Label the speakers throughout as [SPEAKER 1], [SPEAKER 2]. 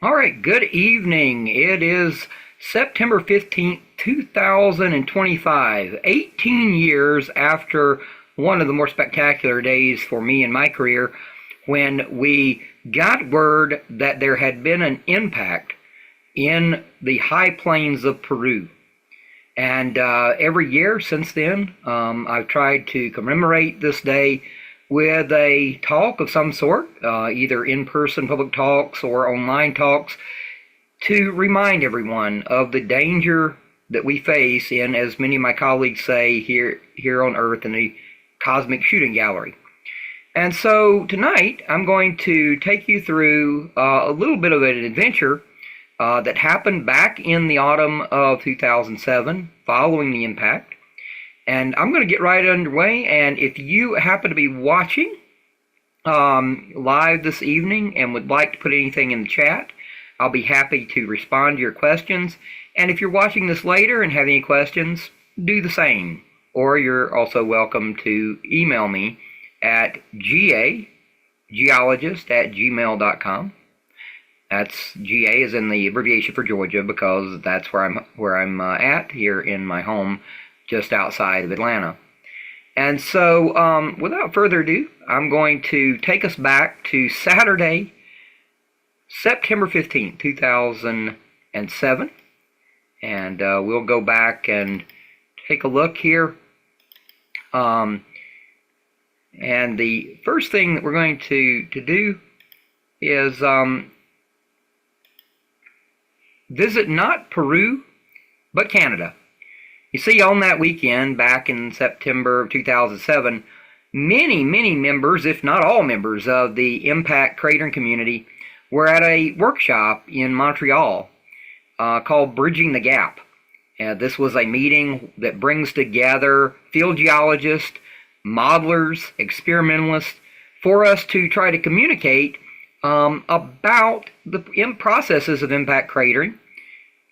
[SPEAKER 1] All right, good evening. It is September 15th, 2025, 18 years after one of the more spectacular days for me in my career when we got word that there had been an impact in the high plains of Peru. And every year since then, I've tried to commemorate this day with a talk of some sort, either in-person public talks or online talks, to remind everyone of the danger that we face in, as many of my colleagues say, here on Earth in the cosmic shooting gallery. And so tonight I'm going to take you through a little bit of an adventure that happened back in the autumn of 2007 following the impact. And I'm going to get right underway, and if you happen to be watching live this evening and would like to put anything in the chat, I'll be happy to respond to your questions. And if you're watching this later and have any questions, do the same. Or you're also welcome to email me at geologist@gmail.com. That's GA is in the abbreviation for Georgia, because that's where I'm at here in my home just outside of Atlanta. And so without further ado, I'm going to take us back to Saturday, September 15th, 2007. And we'll go back and take a look here. And the first thing that we're going to do is visit not Peru, but Canada. You see, on that weekend, back in September of 2007, many members, if not all members, of the impact cratering community were at a workshop in Montreal called Bridging the Gap. This was a meeting that brings together field geologists, modelers, experimentalists, for us to try to communicate about the processes of impact cratering.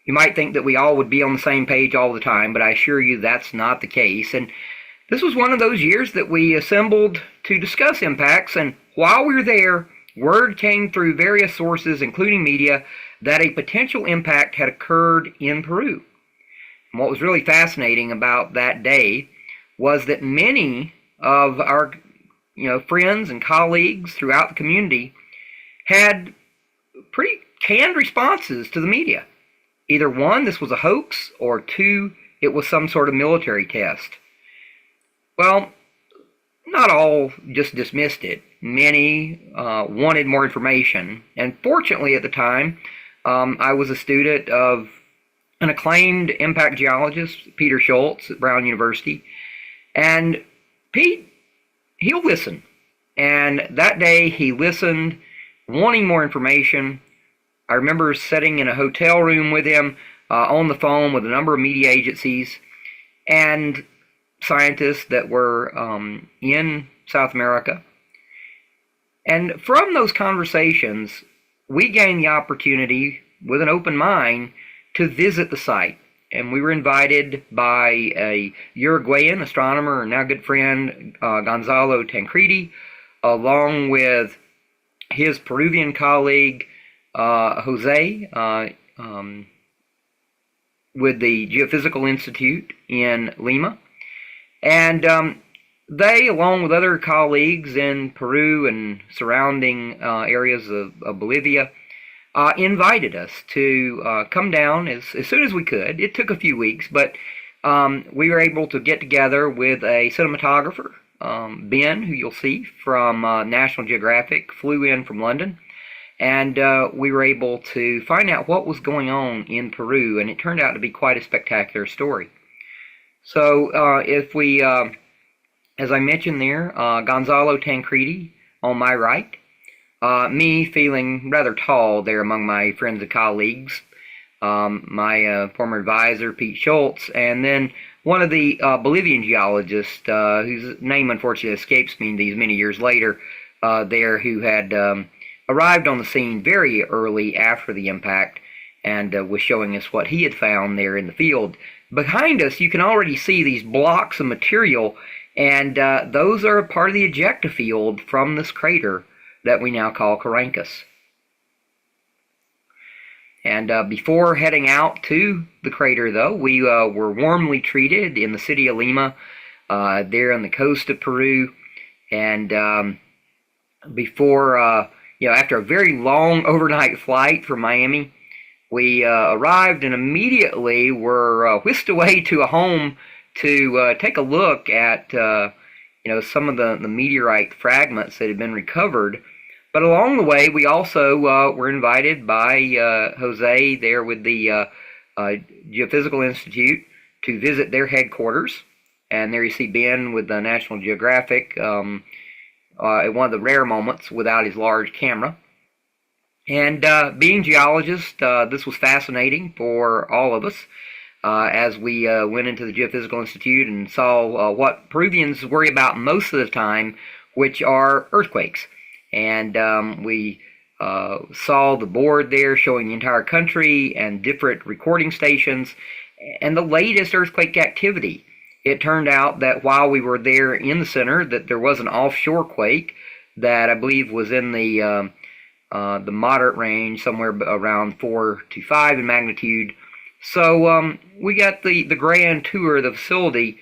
[SPEAKER 1] You might think that we all would be on the same page all the time, but I assure you that's not the case. And this was one of those years that we assembled to discuss impacts, and while we were there, word came through various sources, including media, that a potential impact had occurred in Peru. And what was really fascinating about that day was that many of our friends and colleagues throughout the community had pretty canned responses to the media. Either one, this was a hoax, or two, it was some sort of military test. Well, not all just dismissed it. Many wanted more information. And fortunately at the time, I was a student of an acclaimed impact geologist, Peter Schultz at Brown University. And Pete, he'll listen. And that day he listened, wanting more information. I remember sitting in a hotel room with him on the phone with a number of media agencies and scientists that were in South America. And from those conversations, we gained the opportunity, with an open mind, to visit the site. And we were invited by a Uruguayan astronomer and now good friend, Gonzalo Tancredi, along with his Peruvian colleague, Jose, with the Geophysical Institute in Lima. And they, along with other colleagues in Peru and surrounding areas of Bolivia, invited us to come down as soon as we could. It took a few weeks, but we were able to get together with a cinematographer, Ben, who you'll see from National Geographic, flew in from London. And we were able to find out what was going on in Peru, and it turned out to be quite a spectacular story. So if we, as I mentioned there, Gonzalo Tancredi on my right, me feeling rather tall there among my friends and colleagues, my former advisor, Pete Schultz, and then one of the Bolivian geologists, whose name unfortunately escapes me these many years later, there, who had arrived on the scene very early after the impact and was showing us what he had found there in the field. Behind us, you can already see these blocks of material, and those are a part of the ejecta field from this crater that we now call Carancas. And before heading out to the crater, though, we were warmly treated in the city of Lima, there on the coast of Peru. And before, after a very long overnight flight from Miami, we arrived and immediately were whisked away to a home to take a look at, some of the meteorite fragments that had been recovered. But along the way, we also were invited by Jose there with the Geophysical Institute to visit their headquarters. And there you see Ben with the National Geographic at one of the rare moments without his large camera. And being geologists, this was fascinating for all of us as we went into the Geophysical Institute and saw what Peruvians worry about most of the time, which are earthquakes. And we saw the board there showing the entire country and different recording stations and the latest earthquake activity. It turned out that while we were there in the center, that there was an offshore quake that I believe was in the moderate range, somewhere around 4 to 5 in magnitude. So we got the grand tour of the facility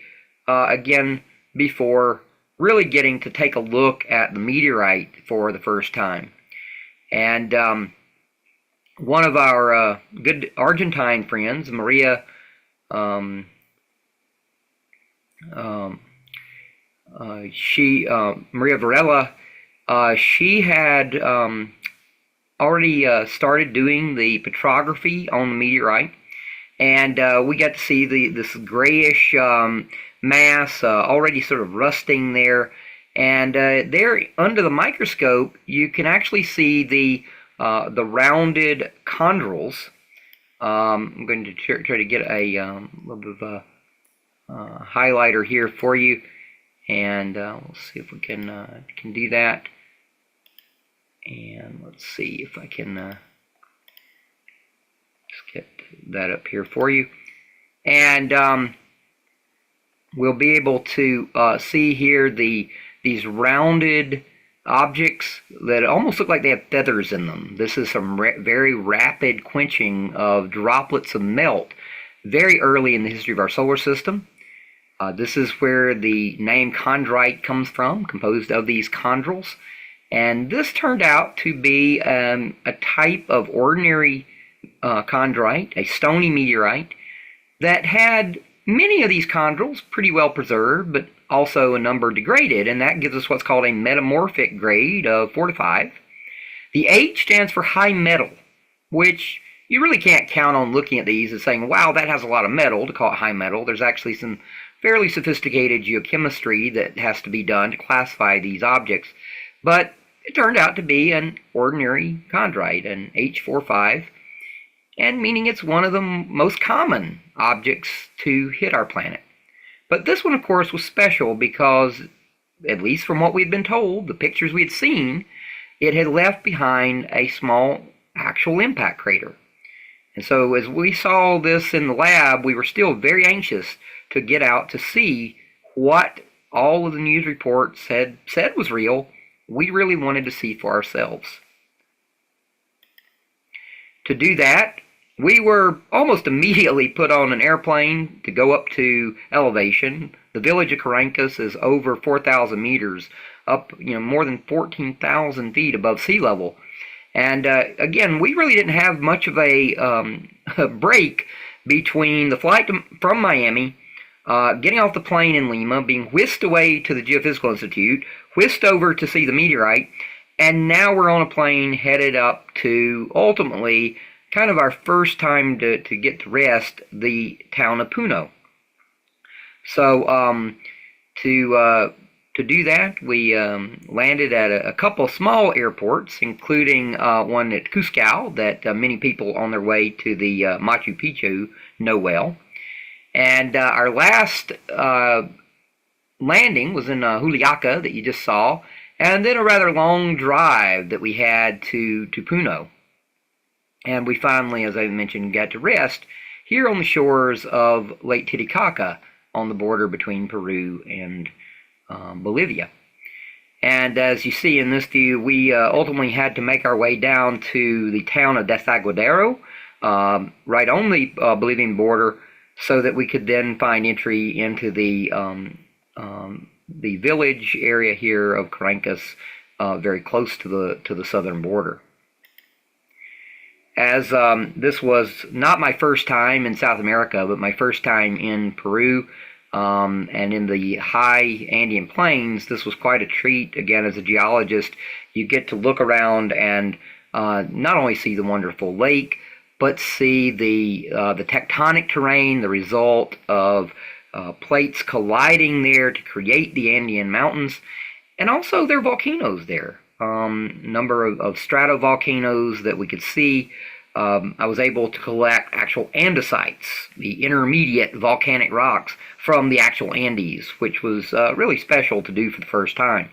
[SPEAKER 1] again before really getting to take a look at the meteorite for the first time. And one of our good Argentine friends, Maria Maria Varela, she had already started doing the petrography on the meteorite, and we got to see this grayish mass already sort of rusting there. And there under the microscope, you can actually see the rounded chondrules. I'm going to try to get a little bit of a highlighter here for you, and we'll see if we can do that. And let's see if I can just get that up here for you. And we'll be able to see here these rounded objects that almost look like they have feathers in them. This is some very rapid quenching of droplets of melt very early in the history of our solar system. This is where the name chondrite comes from, composed of these chondrules. And this turned out to be a type of ordinary chondrite, a stony meteorite, that had many of these chondrules pretty well preserved, but also a number degraded, and that gives us what's called a metamorphic grade of 4 to 5. The H stands for high metal, which you really can't count on looking at these and saying, wow, that has a lot of metal to call it high metal. There's actually some fairly sophisticated geochemistry that has to be done to classify these objects. But it turned out to be an ordinary chondrite, an H45, and meaning it's one of the most common objects to hit our planet. But this one, of course, was special because, at least from what we had been told, the pictures we had seen, it had left behind a small actual impact crater. And so as we saw this in the lab, we were still very anxious to get out to see what all of the news reports had said was real. We really wanted to see for ourselves. To do that, we were almost immediately put on an airplane to go up to elevation. The village of Caracas is over 4,000 meters, up more than 14,000 feet above sea level. And again, we really didn't have much of a break between the flight from Miami, getting off the plane in Lima, being whisked away to the Geophysical Institute, whisked over to see the meteorite, and now we're on a plane headed up to, ultimately, kind of our first time to get to rest, the town of Puno. So to do that, we landed at a couple of small airports, including one at Cusco that many people on their way to the Machu Picchu know well. And our last landing was in Juliaca that you just saw, and then a rather long drive that we had to Puno. And we finally, as I mentioned, got to rest here on the shores of Lake Titicaca on the border between Peru and Bolivia. And as you see in this view, we ultimately had to make our way down to the town of Desaguadero, right on the Bolivian border, so that we could then find entry into the village area here of Caracas, very close to the southern border. As this was not my first time in South America, but my first time in Peru, and in the high Andean plains, this was quite a treat. Again, as a geologist, you get to look around and not only see the wonderful lake, but see the tectonic terrain, the result of plates colliding there to create the Andean mountains, and also there are volcanoes there. Number of stratovolcanoes that we could see. I was able to collect actual andesites, the intermediate volcanic rocks from the actual Andes, which was really special to do for the first time.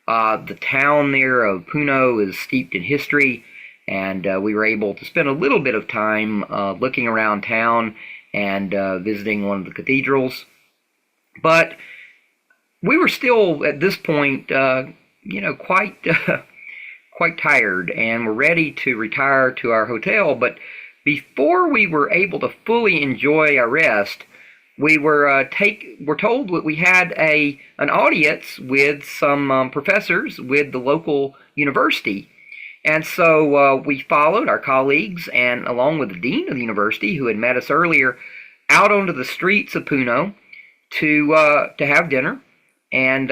[SPEAKER 1] The town there of Puno is steeped in history, and we were able to spend a little bit of time looking around town and visiting one of the cathedrals. But we were still, at this point, quite tired, and were ready to retire to our hotel. But before we were able to fully enjoy our rest, we were told that we had an audience with some professors with the local university. And so we followed our colleagues, and along with the dean of the university, who had met us earlier, out onto the streets of Puno to have dinner. And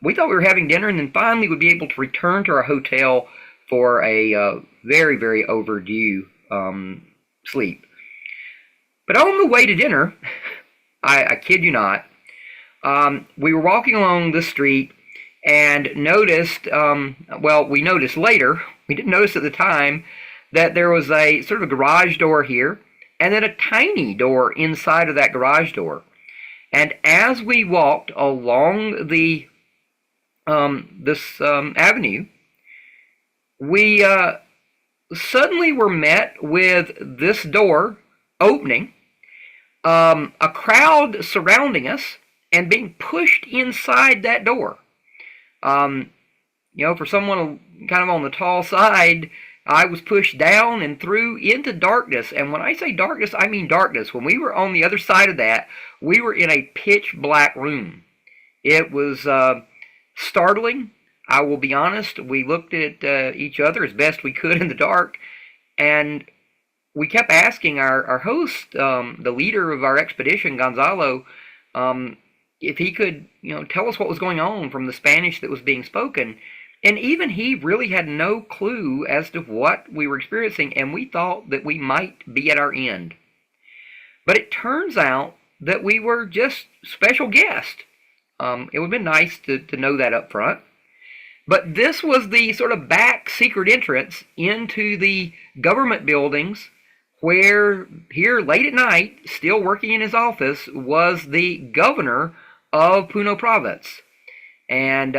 [SPEAKER 1] we thought we were having dinner, and then finally would be able to return to our hotel for a very, very overdue sleep. But on the way to dinner, I kid you not, we were walking along the street and noticed, we noticed later, we didn't notice at the time, that there was a sort of a garage door here, and then a tiny door inside of that garage door. And as we walked along this avenue, we suddenly were met with this door opening, a crowd surrounding us, and being pushed inside that door. For someone kind of on the tall side, I was pushed down and through into darkness. And when I say darkness, I mean darkness. When we were on the other side of that, we were in a pitch black room. It was startling. I will be honest. We looked at each other as best we could in the dark, and we kept asking our host, the leader of our expedition, Gonzalo, if he could, tell us what was going on from the Spanish that was being spoken. And even he really had no clue as to what we were experiencing, and we thought that we might be at our end. But it turns out that we were just special guests. It would have been nice to know that up front. But this was the sort of back secret entrance into the government buildings, where here late at night, still working in his office, was the governor of Puno province. And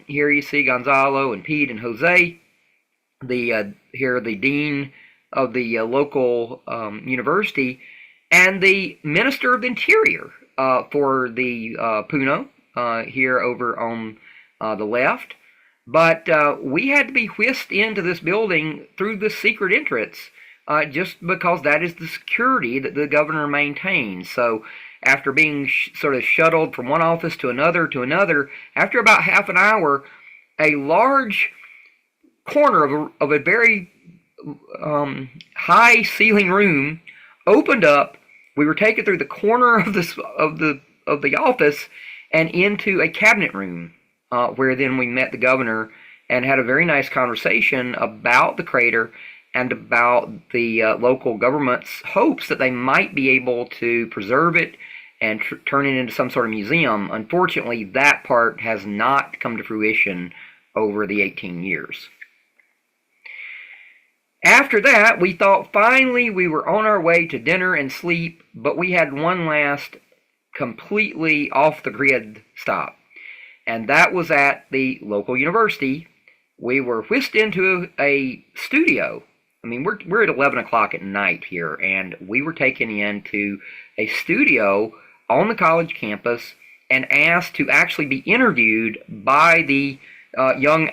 [SPEAKER 1] here you see Gonzalo and Pete and Jose, here the dean of the local university, and the minister of the interior for the Puno, here over on the left. But we had to be whisked into this building through this secret entrance, just because that is the security that the governor maintains. So after being sort of shuttled from one office to another, after about half an hour, a large corner of a very high ceiling room opened up. We were taken through the corner of the office and into a cabinet room, where then we met the governor and had a very nice conversation about the crater and about the local government's hopes that they might be able to preserve it and turn it into some sort of museum. Unfortunately, that part has not come to fruition over the 18 years. After that, we thought finally we were on our way to dinner and sleep, but we had one last completely off-the-grid stop. And that was at the local university. We were whisked into a studio. I mean, we're at 11 o'clock at night here, and we were taken into a studio on the college campus and asked to actually be interviewed by the young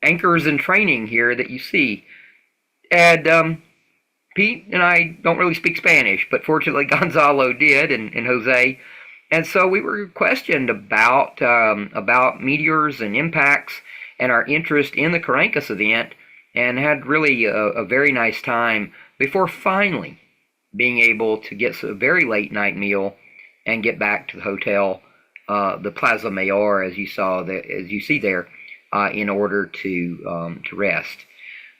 [SPEAKER 1] anchors in training here that you see. And Pete and I don't really speak Spanish, but fortunately Gonzalo did, and Jose. And so we were questioned about meteors and impacts and our interest in the Carancas event, and had really a very nice time before finally being able to get a very late night meal and get back to the hotel, the Plaza Mayor, as you see there, in order to rest.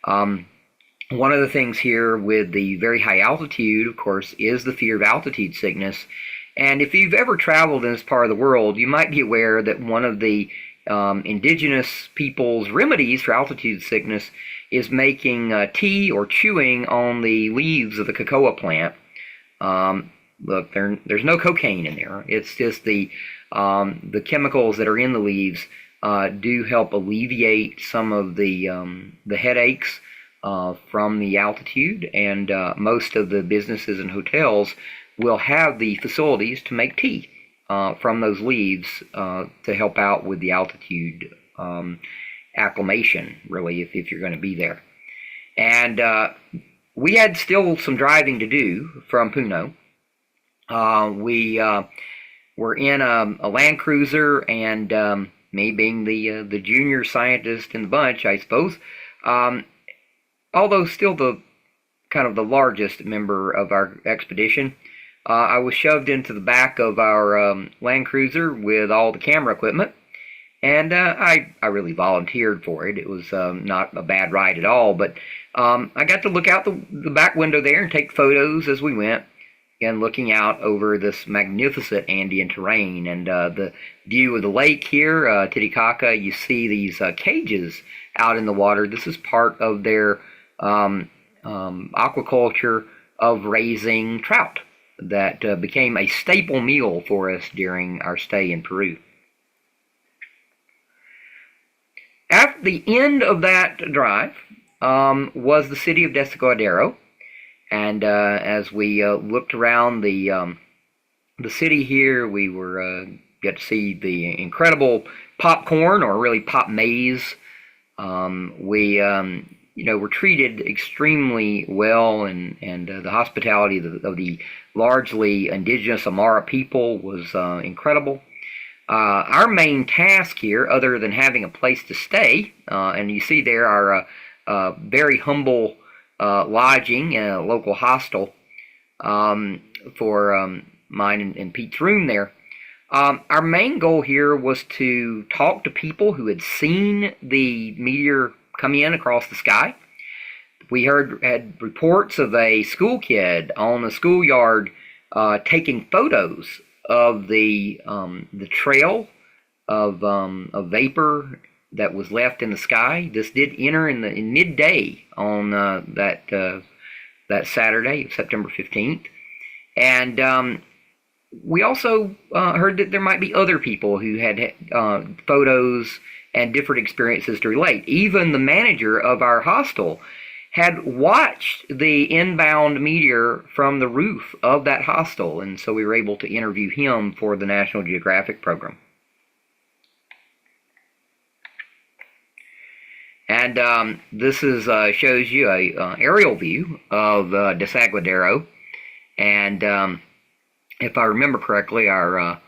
[SPEAKER 1] One of the things here with the very high altitude, of course, is the fear of altitude sickness. And if you've ever traveled in this part of the world, you might be aware that one of the indigenous people's remedies for altitude sickness is making tea or chewing on the leaves of the cocoa plant. Look, there's no cocaine in there. It's just the chemicals that are in the leaves do help alleviate some of the headaches from the altitude, and most of the businesses and hotels will have the facilities to make tea from those leaves to help out with the altitude acclimation, really, if you're going to be there. And we had still some driving to do from Puno. We were in a Land Cruiser, and me being the junior scientist in the bunch, I suppose, although still the kind of the largest member of our expedition, I was shoved into the back of our Land Cruiser with all the camera equipment, and I really volunteered for it. It was not a bad ride at all, but I got to look out the back window there and take photos as we went, and looking out over this magnificent Andean terrain and the view of the lake here, Titicaca. You see these cages out in the water. This is part of their aquaculture of raising trout that became a staple meal for us during our stay in Peru. At the end of that drive was the city of Desaguadero, and as we looked around the city here, we were get to see the incredible popcorn, or really pop maize. We were treated extremely well, and the hospitality of the largely indigenous Amara people was incredible. Our main task here, other than having a place to stay, and you see there our very humble lodging in a local hostel for mine and Pete's room there. Our main goal here was to talk to people who had seen the meteor come in across the sky. We had reports of a school kid on the schoolyard taking photos of the trail of vapor that was left in the sky. This did enter in midday on that Saturday, September 15th, and we also heard that there might be other people who had photos and different experiences to relate. Even the manager of our hostel had watched the inbound meteor from the roof of that hostel, and so we were able to interview him for the National Geographic program. And this shows you a aerial view of Desaguadero, and if I remember correctly, our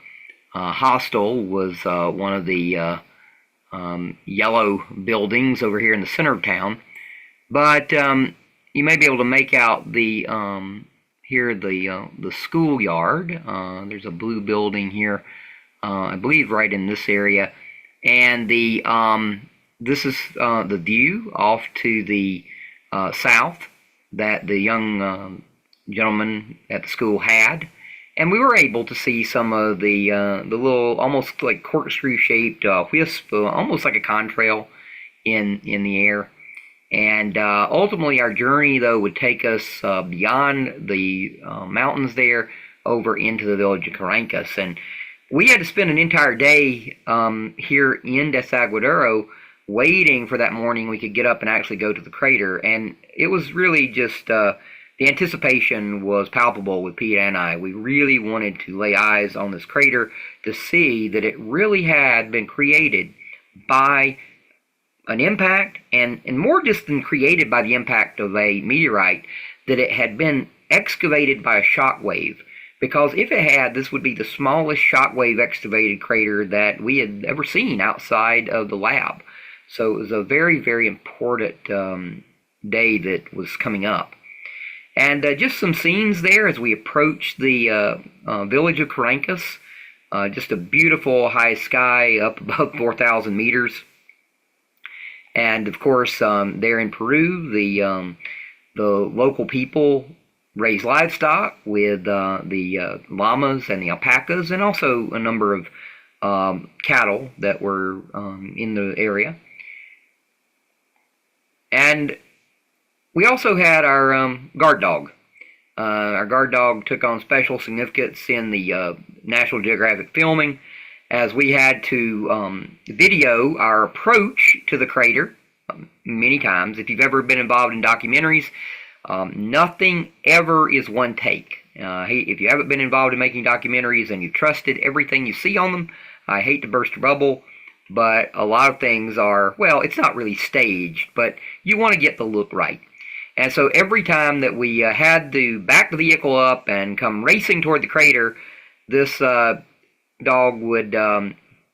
[SPEAKER 1] hostel was one of the yellow buildings over here in the center of town. But you may be able to make out the schoolyard. There's a blue building here, I believe, right in this area, and this is the view off to the south that the young gentleman at the school had, and we were able to see some of the little, almost like corkscrew-shaped wisp, almost like a contrail in the air. And ultimately, our journey, though, would take us beyond the mountains there over into the village of Carancas. And we had to spend an entire day here in Desaguadero waiting for that morning we could get up and actually go to the crater. And it was really just, the anticipation was palpable with Pete and I. We really wanted to lay eyes on this crater to see that it really had been created by an impact, and more just than created by the impact of a meteorite, that it had been excavated by a shock wave. Because if it had, this would be the smallest shockwave excavated crater that we had ever seen outside of the lab. So it was a very, very important day that was coming up. And just some scenes there as we approach the village of Carancas. Just a beautiful high sky up above 4,000 meters. And of course, there in Peru, the local people raise livestock with the llamas and the alpacas, and also a number of cattle that were in the area. And we also had our guard dog. Our guard dog took on special significance in the National Geographic filming, as we had to video our approach to the crater many times. If you've ever been involved in documentaries, nothing ever is one take. If you haven't been involved in making documentaries and you've trusted everything you see on them, I hate to burst your bubble, but a lot of things are, well, it's not really staged, but you want to get the look right. And so every time that we had to back the vehicle up and come racing toward the crater, this dog would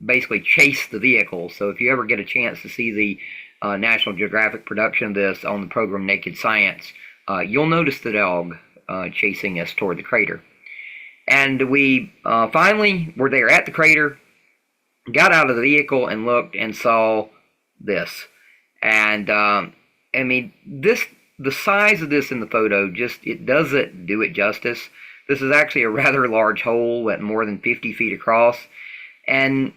[SPEAKER 1] basically chase the vehicle. So if you ever get a chance to see the National Geographic production of this on the program Naked Science, you'll notice the dog chasing us toward the crater. And we finally were there at the crater, got out of the vehicle and looked and saw this. And I mean, the size of this in the photo, it doesn't do it justice. This is actually a rather large hole at more than 50 feet across. And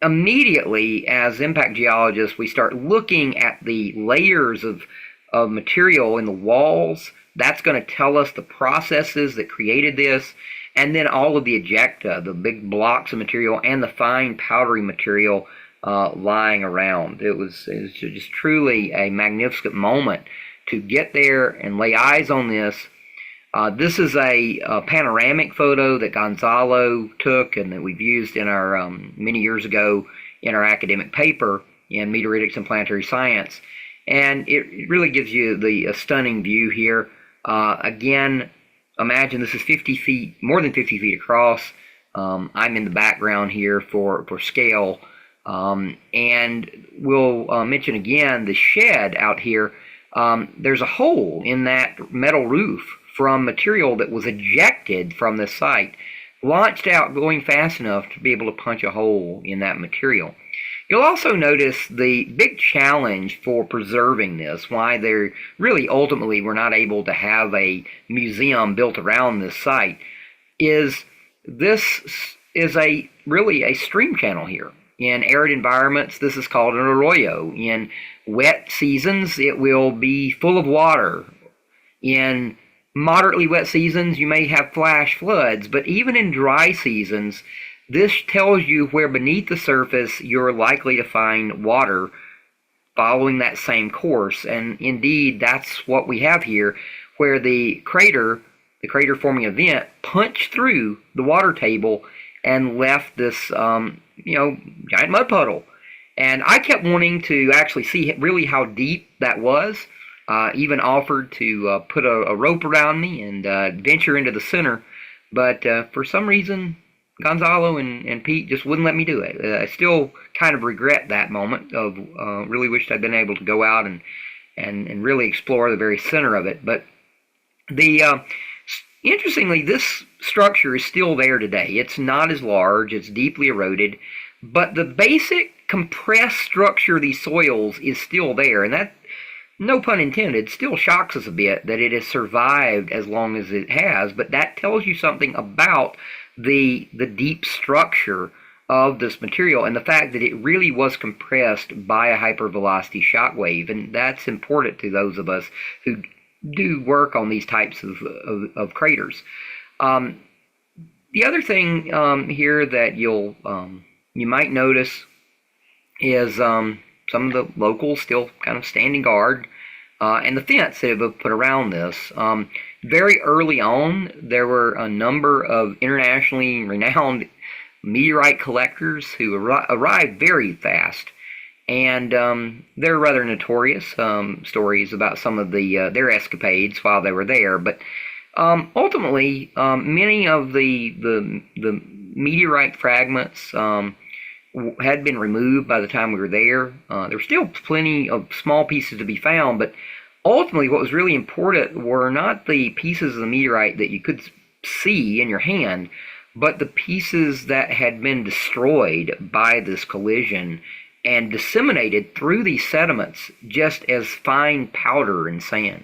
[SPEAKER 1] immediately, as impact geologists, we start looking at the layers of material in the walls. That's going to tell us the processes that created this, and then all of the ejecta, the big blocks of material, and the fine powdery material lying around. It was just truly a magnificent moment to get there and lay eyes on this. This is a panoramic photo that Gonzalo took and that we've used in our many years ago in our academic paper in Meteoritics and Planetary Science. And it really gives you a stunning view here. Again, imagine this is 50 feet, more than 50 feet across. I'm in the background here for scale. And we'll mention again the shed out here. There's a hole in that metal roof from material that was ejected from this site, launched out going fast enough to be able to punch a hole in that material. You'll also notice the big challenge for preserving this, why they really ultimately were not able to have a museum built around this site, is this is really a stream channel here. In arid environments, this is called an arroyo. In wet seasons, it will be full of water. In moderately wet seasons, you may have flash floods, but even in dry seasons, this tells you where beneath the surface you're likely to find water following that same course. And indeed, that's what we have here, where the crater forming event punched through the water table and left this giant mud puddle. And I kept wanting to actually see really how deep that was. Even offered to put a rope around me and venture into the center, but for some reason Gonzalo and Pete just wouldn't let me do it. I still kind of regret that moment of really wished I'd been able to go out and really explore the very center of it. But interestingly, this structure is still there today. It's not as large, it's deeply eroded, but the basic compressed structure of these soils is still there, and that, no pun intended, still shocks us a bit that it has survived as long as it has, but that tells you something about the deep structure of this material and the fact that it really was compressed by a hypervelocity shock wave. And that's important to those of us who do work on these types of craters. The other thing here that you might notice is some of the locals still kind of standing guard, and the fence that have put around this. Very early on, there were a number of internationally renowned meteorite collectors who arrived very fast And they're rather notorious stories about some of their escapades while they were there. But ultimately, many of the meteorite fragments had been removed by the time we were there. There were still plenty of small pieces to be found, but ultimately what was really important were not the pieces of the meteorite that you could see in your hand, but the pieces that had been destroyed by this collision and disseminated through these sediments just as fine powder and sand.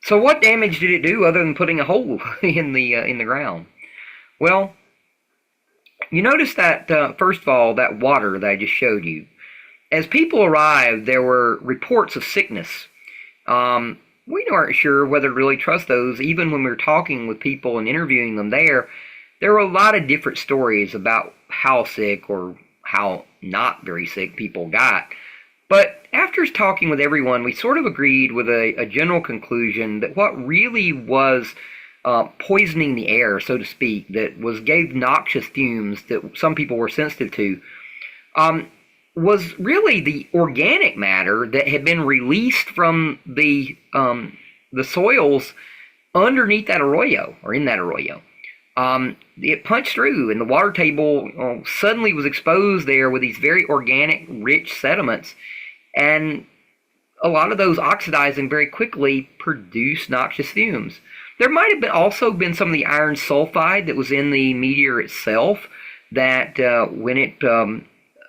[SPEAKER 1] So what damage did it do other than putting a hole in the ground? Well, you notice that, first of all, that water that I just showed you. As people arrived, there were reports of sickness. We weren't sure whether to really trust those. Even when we were talking with people and interviewing them there were a lot of different stories about how sick or how not very sick people got. But after talking with everyone, we sort of agreed with a general conclusion that what really was poisoning the air, so to speak, that gave noxious fumes that some people were sensitive to, was really the organic matter that had been released from the soils underneath that arroyo, or in that arroyo. It punched through, and the water table suddenly was exposed there with these very organic, rich sediments, and a lot of those oxidizing very quickly produced noxious fumes. There might have also been some of the iron sulfide that was in the meteor itself that when it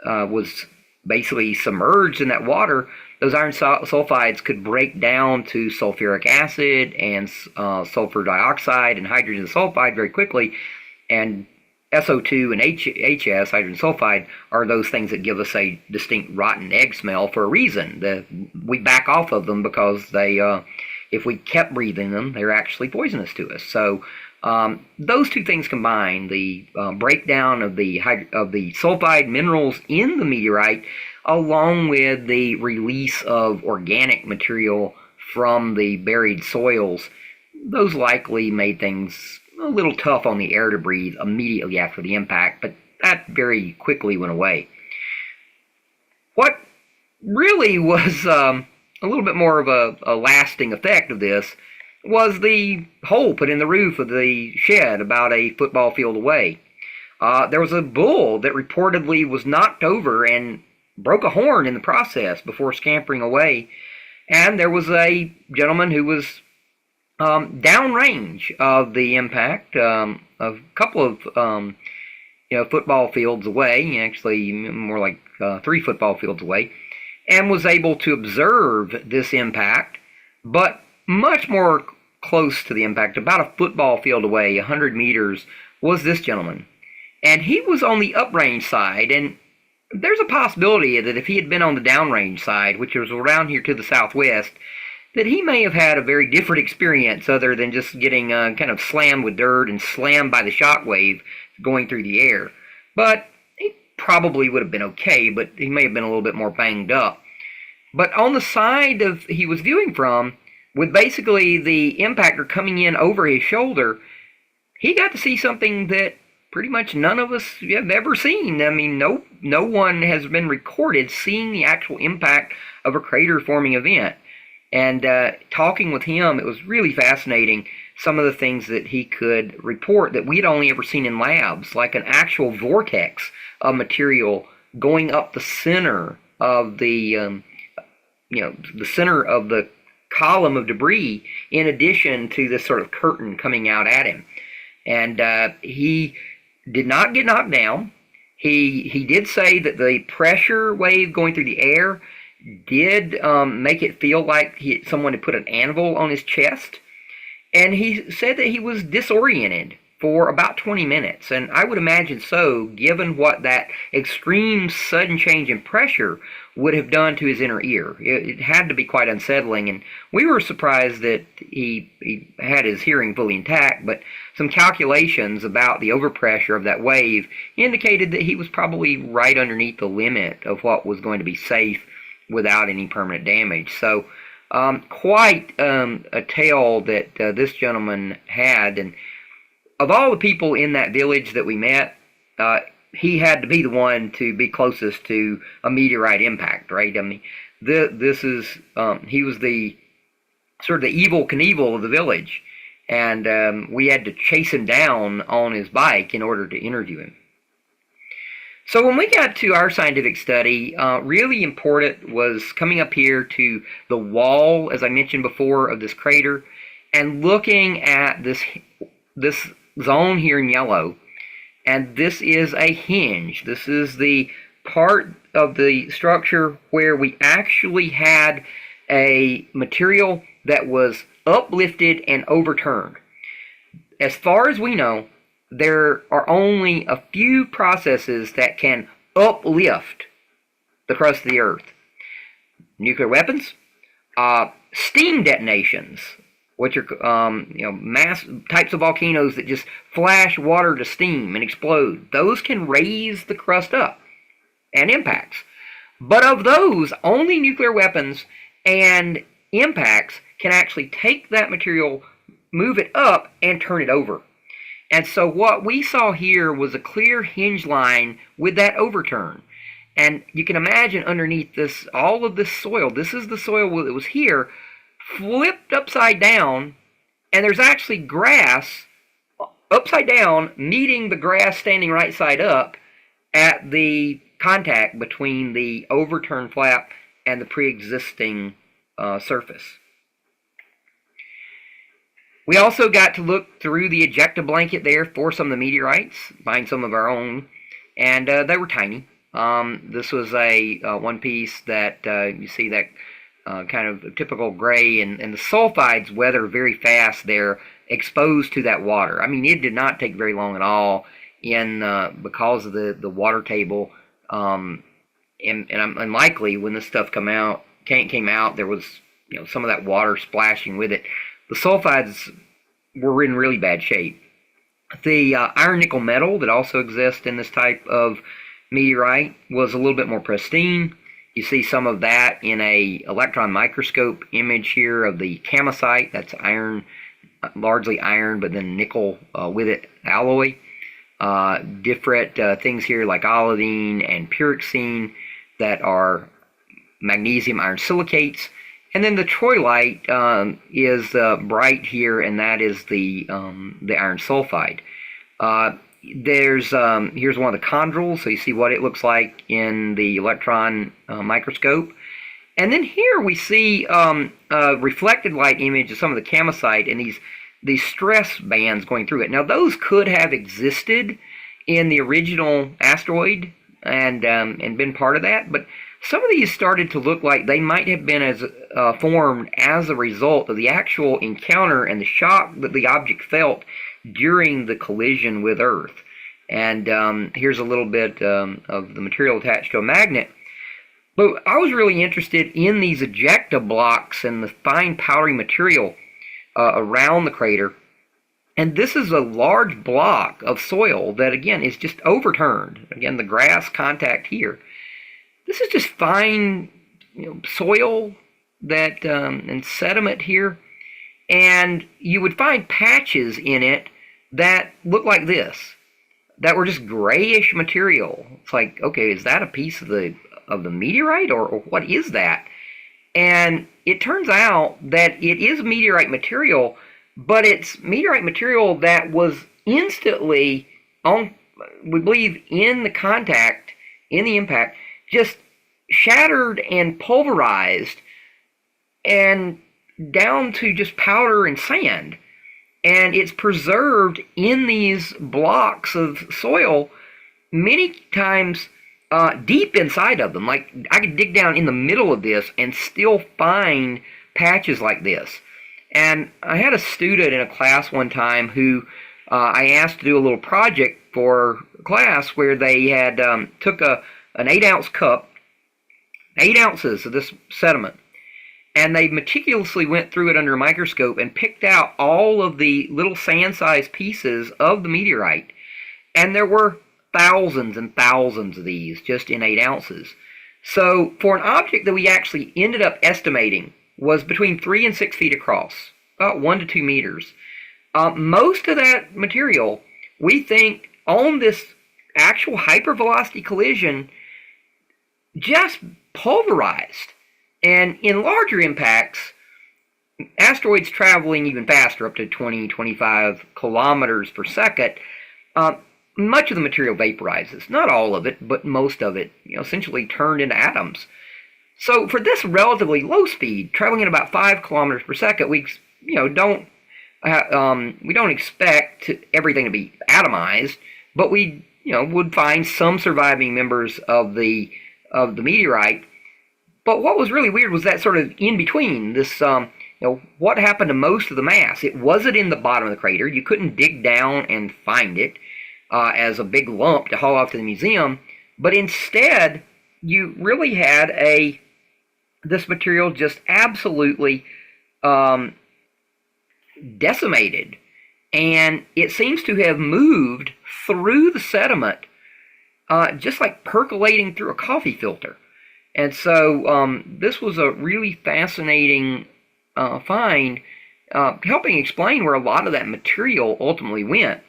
[SPEAKER 1] was basically submerged in that water, those iron sulfides could break down to sulfuric acid and sulfur dioxide and hydrogen sulfide very quickly. And SO2 and HS, hydrogen sulfide, are those things that give us a distinct rotten egg smell for a reason. We back off of them because they, if we kept breathing them, they're actually poisonous to us. So those two things combined, the breakdown of the sulfide minerals in the meteorite, along with the release of organic material from the buried soils, those likely made things a little tough on the air to breathe immediately after the impact, but that very quickly went away. What really was a little bit more of a lasting effect of this was the hole put in the roof of the shed about a football field away. There was a bull that reportedly was knocked over and broke a horn in the process before scampering away. And there was a gentleman who was downrange of the impact, a couple of football fields away, actually more like 3 football fields away, and was able to observe this impact, but much more close to the impact, about a football field away, 100 meters, was this gentleman. And he was on the uprange side, and there's a possibility that if he had been on the downrange side, which was around here to the southwest, that he may have had a very different experience other than just getting kind of slammed with dirt and slammed by the shock wave going through the air. But he probably would have been okay, but he may have been a little bit more banged up. But on the side of he was viewing from, with basically the impactor coming in over his shoulder, he got to see something that pretty much none of us have ever seen. I mean, no one has been recorded seeing the actual impact of a crater-forming event. And talking with him, it was really fascinating, some of the things that he could report that we'd only ever seen in labs, like an actual vortex of material going up the center of the center of the column of debris, in addition to this sort of curtain coming out at him. And he did not get knocked down. He did say that the pressure wave going through the air did make it feel like someone had put an anvil on his chest. And he said that he was disoriented for about 20 minutes. And I would imagine so, given what that extreme sudden change in pressure would have done to his inner ear. It had to be quite unsettling. And we were surprised that he had his hearing fully intact, but some calculations about the overpressure of that wave indicated that he was probably right underneath the limit of what was going to be safe without any permanent damage. So quite a tale that this gentleman had. And of all the people in that village that we met, he had to be the one to be closest to a meteorite impact, right? I mean, this is he was the sort of the evil Knievel of the village, and we had to chase him down on his bike in order to interview him. So when we got to our scientific study, really important was coming up here to the wall, as I mentioned before, of this crater, and looking at this zone here in yellow. And this is a hinge. This is the part of the structure where we actually had a material that was uplifted and overturned. As far as we know, there are only a few processes that can uplift the crust of the earth. Nuclear weapons, steam detonations, which are mass types of volcanoes that just flash water to steam and explode. Those can raise the crust up and impacts. But of those, only nuclear weapons and impacts can actually take that material, move it up, and turn it over. And so what we saw here was a clear hinge line with that overturn. And you can imagine underneath this, all of this soil, this is the soil that was here, flipped upside down, and there's actually grass upside down meeting the grass standing right side up at the contact between the overturned flap and the pre-existing surface. We also got to look through the ejecta blanket there for some of the meteorites, find some of our own, and they were tiny. This was a one piece that you see that kind of typical gray, and the sulfides weather very fast. They're exposed to that water. I mean, it did not take very long at all because of the water table, and unlikely when this stuff came out, there was some of that water splashing with it. The sulfides were in really bad shape. The iron nickel metal that also exists in this type of meteorite was a little bit more pristine. You see some of that in a electron microscope image here of the kamacite. That's iron, largely iron, but then nickel with it, alloy. Different things here like olivine and pyroxene that are magnesium iron silicates. And then the troilite is bright here, and that is the iron sulfide. Here's one of the chondrules, so you see what it looks like in the electron microscope. And then here we see a reflected light image of some of the kamacite and these stress bands going through it. Now those could have existed in the original asteroid and been part of that, but some of these started to look like they might have been formed as a result of the actual encounter and the shock that the object felt during the collision with Earth. And here's a little bit of the material attached to a magnet. But I was really interested in these ejecta blocks and the fine powdery material around the crater. And this is a large block of soil that, again, is just overturned. Again, the grass contact here. This is just fine soil that and sediment here. And you would find patches in it that look like this, that were just grayish material. It's like, okay, is that a piece of the meteorite, or what is that? And it turns out that it is meteorite material, but it's meteorite material that was instantly we believe, in the contact, in the impact, just shattered and pulverized and down to just powder and sand. And it's preserved in these blocks of soil, many times deep inside of them. Like, I could dig down in the middle of this and still find patches like this. And I had a student in a class one time who I asked to do a little project for class where they had took an 8-ounce cup, 8 ounces of this sediment, and they meticulously went through it under a microscope and picked out all of the little sand-sized pieces of the meteorite. And there were thousands and thousands of these just in 8 ounces. So for an object that we actually ended up estimating was between 3 and 6 feet across, about 1 to 2 meters. Most of that material, we think, on this actual hypervelocity collision just pulverized. And in larger impacts, asteroids traveling even faster, up to 20, 25 kilometers per second, much of the material vaporizes. Not all of it, but most of it, essentially turned into atoms. So for this relatively low speed, traveling at about 5 kilometers per second, we don't expect everything to be atomized, but we would find some surviving members of the meteorite. But what was really weird was that sort of in between this. What happened to most of the mass? It wasn't in the bottom of the crater. You couldn't dig down and find it as a big lump to haul off to the museum. But instead, you really had this material just absolutely decimated. And it seems to have moved through the sediment, just like percolating through a coffee filter. And so this was a really fascinating find, helping explain where a lot of that material ultimately went.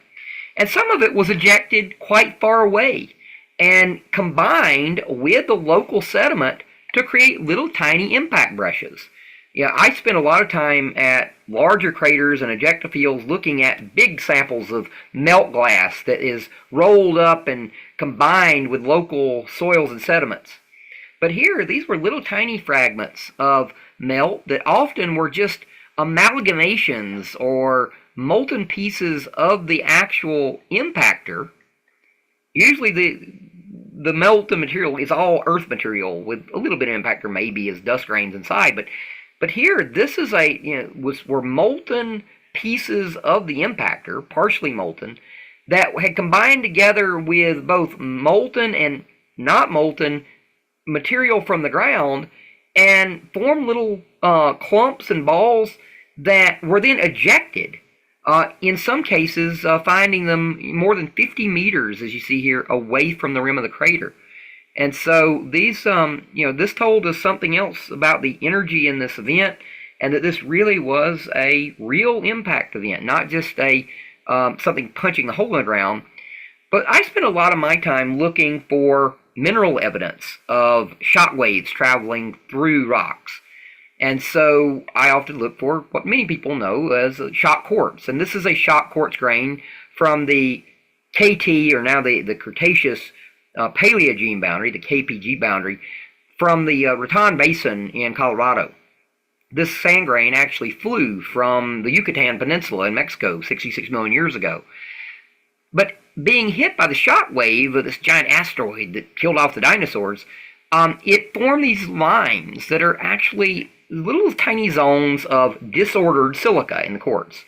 [SPEAKER 1] And some of it was ejected quite far away and combined with the local sediment to create little tiny impact brushes. I spent a lot of time at larger craters and ejecta looking at big samples of melt glass that is rolled up and combined with local soils and sediments. But here, these were little tiny fragments of melt that often were just amalgamations or molten pieces of the actual impactor. Usually the melted material is all earth material with a little bit of impactor maybe as dust grains inside, but here this is were molten pieces of the impactor, partially molten, that had combined together with both molten and not molten material from the ground and formed little clumps and balls that were then ejected. In some cases, finding them more than 50 meters, as you see here, away from the rim of the crater. And so these, this told us something else about the energy in this event, and that this really was a real impact event, not just something punching a hole in the ground. But I spent a lot of my time looking for mineral evidence of shock waves traveling through rocks. And so I often look for what many people know as shock quartz. And this is a shock quartz grain from the KT, or now the Cretaceous Paleogene boundary, the KPG boundary, from the Raton Basin in Colorado. This sand grain actually flew from the Yucatan Peninsula in Mexico 66 million years ago. But being hit by the shock wave of this giant asteroid that killed off the dinosaurs, it formed these lines that are actually little tiny zones of disordered silica in the quartz.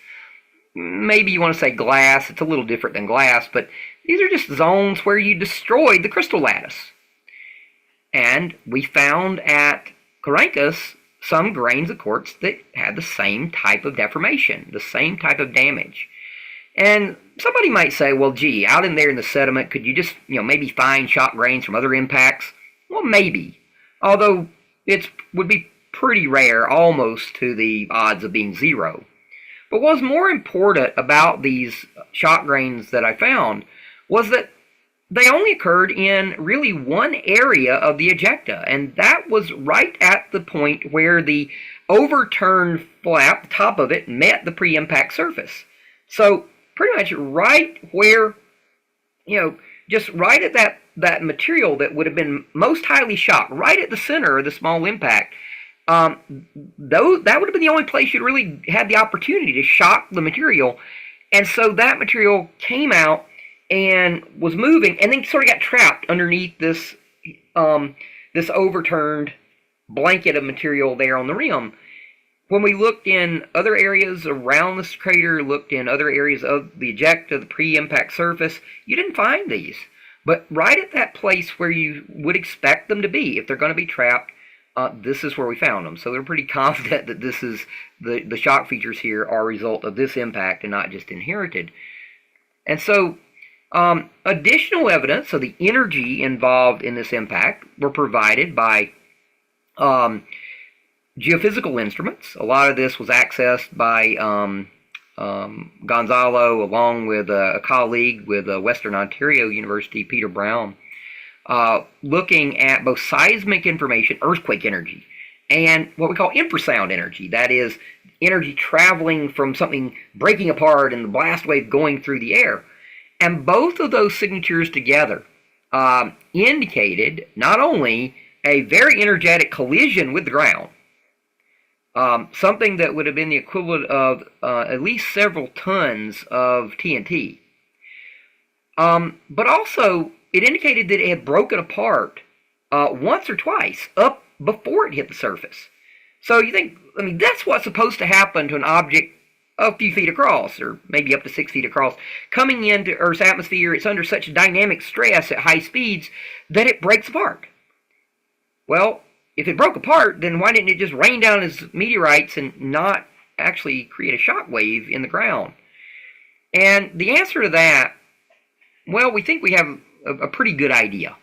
[SPEAKER 1] Maybe you want to say glass. It's a little different than glass, but these are just zones where you destroyed the crystal lattice. And we found at Carancas some grains of quartz that had the same type of deformation, the same type of damage. And somebody might say, well, gee, out in there in the sediment, could you just, maybe find shock grains from other impacts? Well, maybe. Although it would be pretty rare, almost to the odds of being zero. But what was more important about these shock grains that I found was that they only occurred in really one area of the ejecta, and that was right at the point where the overturned flap, the top of it, met the pre-impact surface. So pretty much right where, just right at that material that would have been most highly shocked, right at the center of the small impact, that would have been the only place you'd really had the opportunity to shock the material. And so that material came out and was moving, and then sort of got trapped underneath this overturned blanket of material there on the rim. When we looked in other areas around this crater, looked in other areas of the ejecta, the pre-impact surface, you didn't find these. But right at that place where you would expect them to be, if they're going to be trapped, this is where we found them. So they're pretty confident that this is the shock features here are a result of this impact and not just inherited. And so additional evidence of the energy involved in this impact were provided by geophysical instruments. A lot of this was accessed by Gonzalo, along with a colleague with Western Ontario University, Peter Brown, looking at both seismic information, earthquake energy, and what we call infrasound energy. That is, energy traveling from something breaking apart and the blast wave going through the air. And both of those signatures together indicated not only a very energetic collision with the ground, something that would have been the equivalent of at least several tons of TNT, but also it indicated that it had broken apart once or twice up before it hit the surface. So you think, I mean, that's what's supposed to happen to an object a few feet across, or maybe up to 6 feet across, coming into Earth's atmosphere. It's under such dynamic stress at high speeds that it breaks apart. Well, if it broke apart, then why didn't it just rain down as meteorites and not actually create a shock wave in the ground? And the answer to that, well, we think we have a pretty good idea.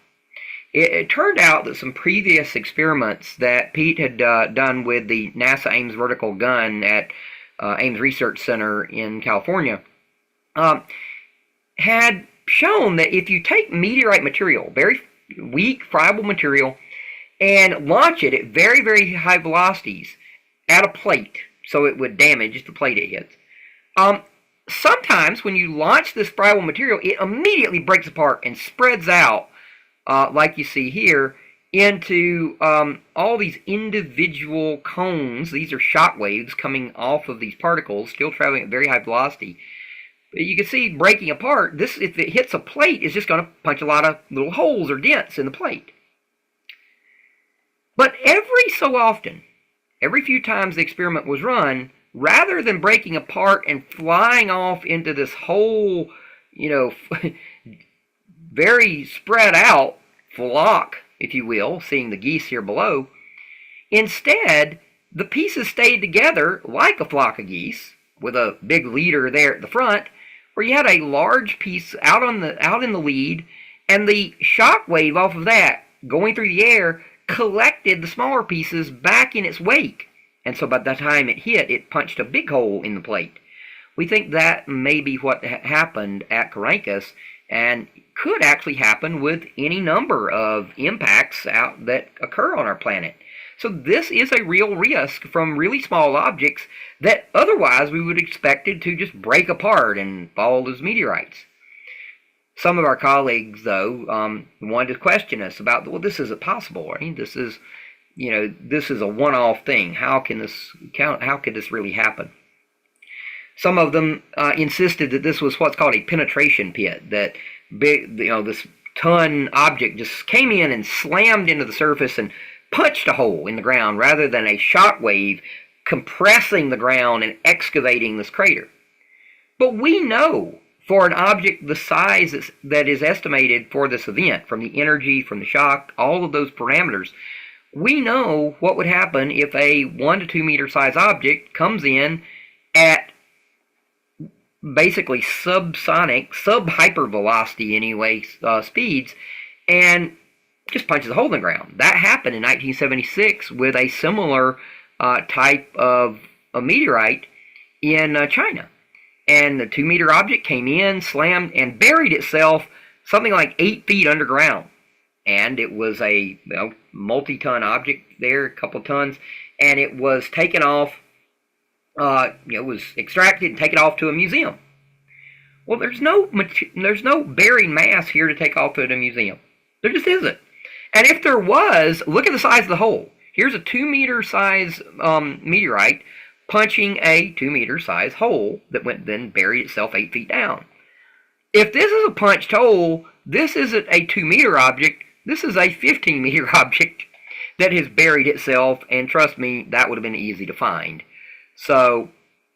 [SPEAKER 1] It turned out that some previous experiments that Pete had done with the NASA Ames vertical gun at Ames Research Center in California had shown that if you take meteorite material, very weak, friable material, and launch it at very, very high velocities at a plate, so it would damage the plate it hits, sometimes when you launch this friable material, it immediately breaks apart and spreads out, like you see here, into all these individual cones. These are shock waves coming off of these particles, still traveling at very high velocity. But you can see breaking apart. This, if it hits a plate, is just going to punch a lot of little holes or dents in the plate. But every so often, every few times the experiment was run, rather than breaking apart and flying off into this whole, very spread out flock, if you will, seeing the geese here below, instead, the pieces stayed together like a flock of geese, with a big leader there at the front, where you had a large piece out in the lead, and the shock wave off of that, going through the air, collected the smaller pieces back in its wake. And so by the time it hit, it punched a big hole in the plate. We think that may be what happened at Carancas, and could actually happen with any number of impacts that occur on our planet. So this is a real risk from really small objects that otherwise we would expect it to just break apart and fall as meteorites. Some of our colleagues, though, wanted to question us about, well, this isn't possible. I mean, this is a one-off thing. How could this really happen? Some of them insisted that this was what's called a penetration pit, that this ton object just came in and slammed into the surface and punched a hole in the ground, rather than a shock wave compressing the ground and excavating this crater. But we know, for an object the size that is estimated for this event, from the energy, from the shock, all of those parameters, we know what would happen if a 1 to 2 meter size object comes in at basically subsonic, sub-hypervelocity anyway, speeds, and just punches a hole in the ground. That happened in 1976 with a similar type of a meteorite in China. And the 2 meter object came in, slammed, and buried itself something like 8 feet underground. And it was a multi-ton object there, a couple tons, and it was taken off, it was extracted and taken off to a museum. Well, there's no buried mass here to take off to a museum. There just isn't. And if there was, look at the size of the hole. Here's a 2 meter size meteorite punching a 2 meter size hole that went then buried itself 8 feet down. If this is a punched hole, this isn't a 2 meter object. This is a 15 meter object that has buried itself, and trust me, that would have been easy to find. So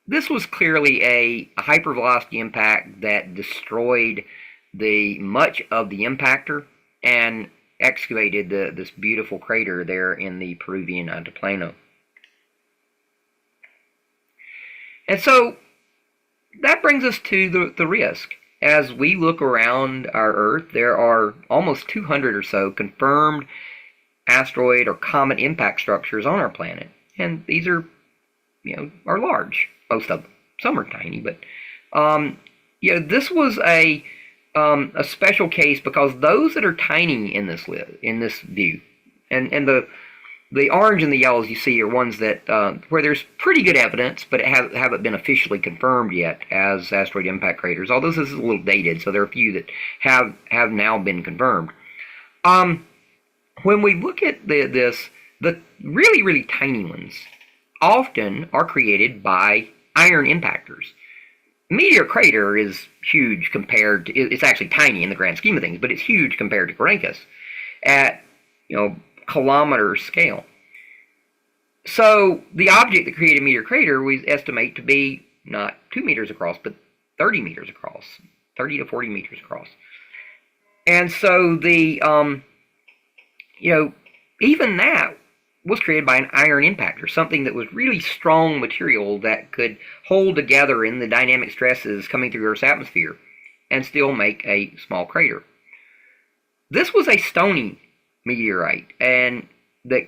[SPEAKER 1] this was clearly a hypervelocity impact that destroyed much of the impactor and excavated this beautiful crater there in the Peruvian Altiplano. And so that brings us to the risk. As we look around our Earth, there are almost 200 or so confirmed asteroid or comet impact structures on our planet. And these are large, most of them. some are tiny, but this was a special case because those that are tiny in this view, and the orange and the yellows you see are ones that where there's pretty good evidence, but it haven't been officially confirmed yet as asteroid impact craters. Although this is a little dated, so there are a few that have now been confirmed. When we look at the really, really tiny ones often are created by iron impactors. Meteor crater is huge compared to, it's actually tiny in the grand scheme of things, but it's huge compared to Copernicus at, kilometer scale. So the object that created meteor crater we estimate to be not 2 meters across, but 30 meters across, 30 to 40 meters across. And so the, even that was created by an iron impactor, something that was really strong material that could hold together in the dynamic stresses coming through Earth's atmosphere and still make a small crater. This was a stony meteorite and that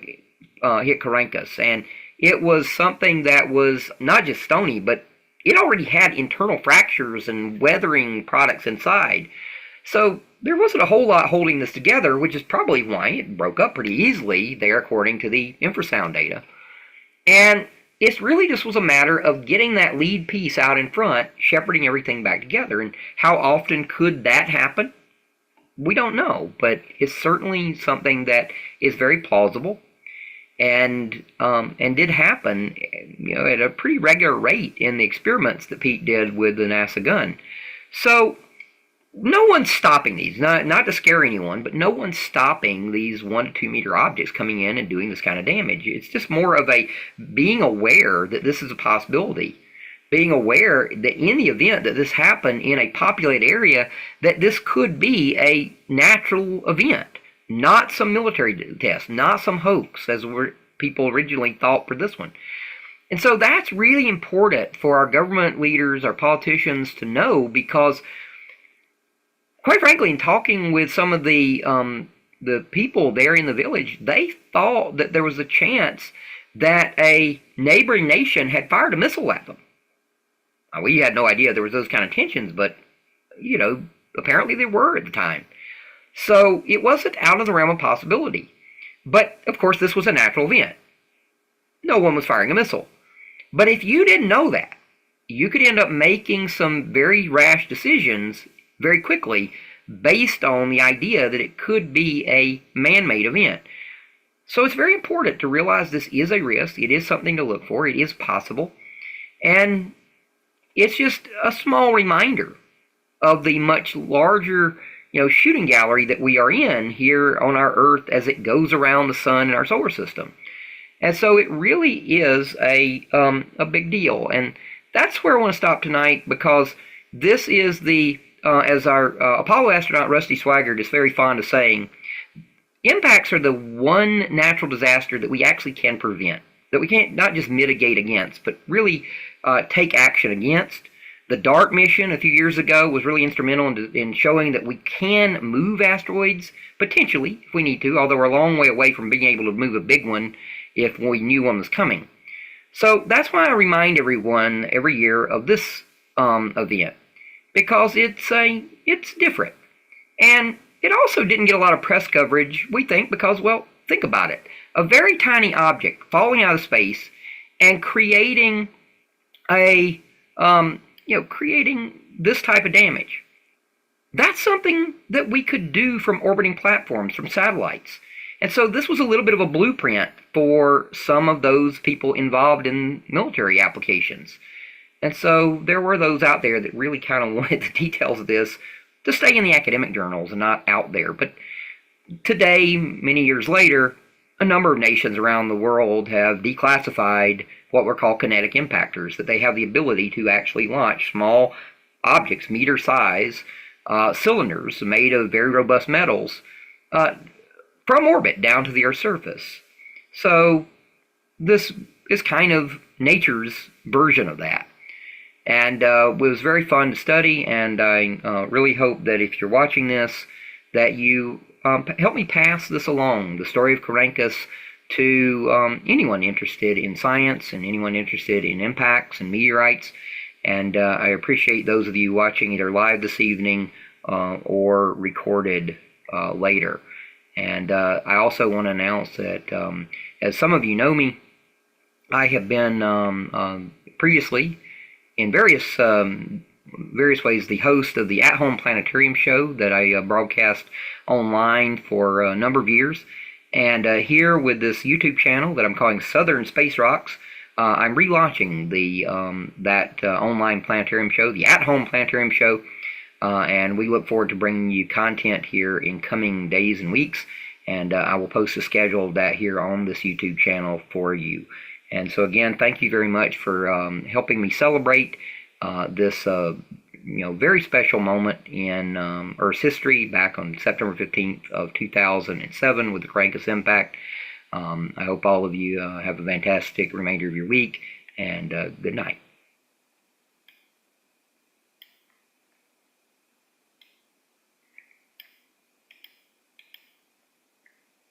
[SPEAKER 1] hit Copernicus, and it was something that was not just stony, but it already had internal fractures and weathering products inside. So there wasn't a whole lot holding this together, which is probably why it broke up pretty easily there according to the infrasound data. And it really just was a matter of getting that lead piece out in front, shepherding everything back together. And how often could that happen? We don't know, but it's certainly something that is very plausible and did happen, at a pretty regular rate in the experiments that Pete did with the NASA gun. So no one's stopping these, not to scare anyone, but no one's stopping these 1 to 2 meter objects coming in and doing this kind of damage. It's just more of a being aware that this is a possibility, being aware that in the event that this happened in a populated area, that this could be a natural event, not some military test, not some hoax, as people originally thought for this one. And so that's really important for our government leaders, our politicians to know, because quite frankly, in talking with some of the people there in the village, they thought that there was a chance that a neighboring nation had fired a missile at them. We had no idea there was those kind of tensions, but, apparently there were at the time. So it wasn't out of the realm of possibility. But, of course, this was a natural event. No one was firing a missile. But if you didn't know that, you could end up making some very rash decisions very quickly based on the idea that it could be a man-made event. So it's very important to realize this is a risk. It is something to look for. It is possible. And it's just a small reminder of the much larger, shooting gallery that we are in here on our Earth as it goes around the sun and our solar system. And so it really is a big deal. And that's where I want to stop tonight, because this is the as our Apollo astronaut Rusty Swaggart is very fond of saying, impacts are the one natural disaster that we actually can prevent, that we can't not just mitigate against, but really take action against. The DART mission a few years ago was really instrumental in showing that we can move asteroids, potentially, if we need to, although we're a long way away from being able to move a big one if we knew one was coming. So that's why I remind everyone every year of this event, because it's different. And it also didn't get a lot of press coverage, we think, because, well, think about it. A very tiny object falling out of space and creating creating this type of damage. That's something that we could do from orbiting platforms, from satellites. And so this was a little bit of a blueprint for some of those people involved in military applications. And so there were those out there that really kind of wanted the details of this to stay in the academic journals and not out there. But today, many years later, a number of nations around the world have declassified what were called kinetic impactors, that they have the ability to actually launch small objects, meter size, cylinders made of very robust metals, from orbit down to the Earth's surface. So this is kind of nature's version of that. And it was very fun to study, and I really hope that if you're watching this, that you help me pass this along, the story of Copernicus, to anyone interested in science and anyone interested in impacts and meteorites, And I appreciate those of you watching either live this evening or recorded later. And I also want to announce that, as some of you know me, I have been previously in various ways the host of the At-Home Planetarium show that I broadcast online for a number of years. And here with this YouTube channel that I'm calling Southern Space Rocks, I'm relaunching that online planetarium show, the At-Home Planetarium show, and we look forward to bringing you content here in coming days and weeks. And I will post a schedule of that here on this YouTube channel for you. And so again, thank you very much for helping me celebrate this very special moment in Earth's history back on September 15th of 2007 with the Copernicus impact. I hope all of you have a fantastic remainder of your week, and good night.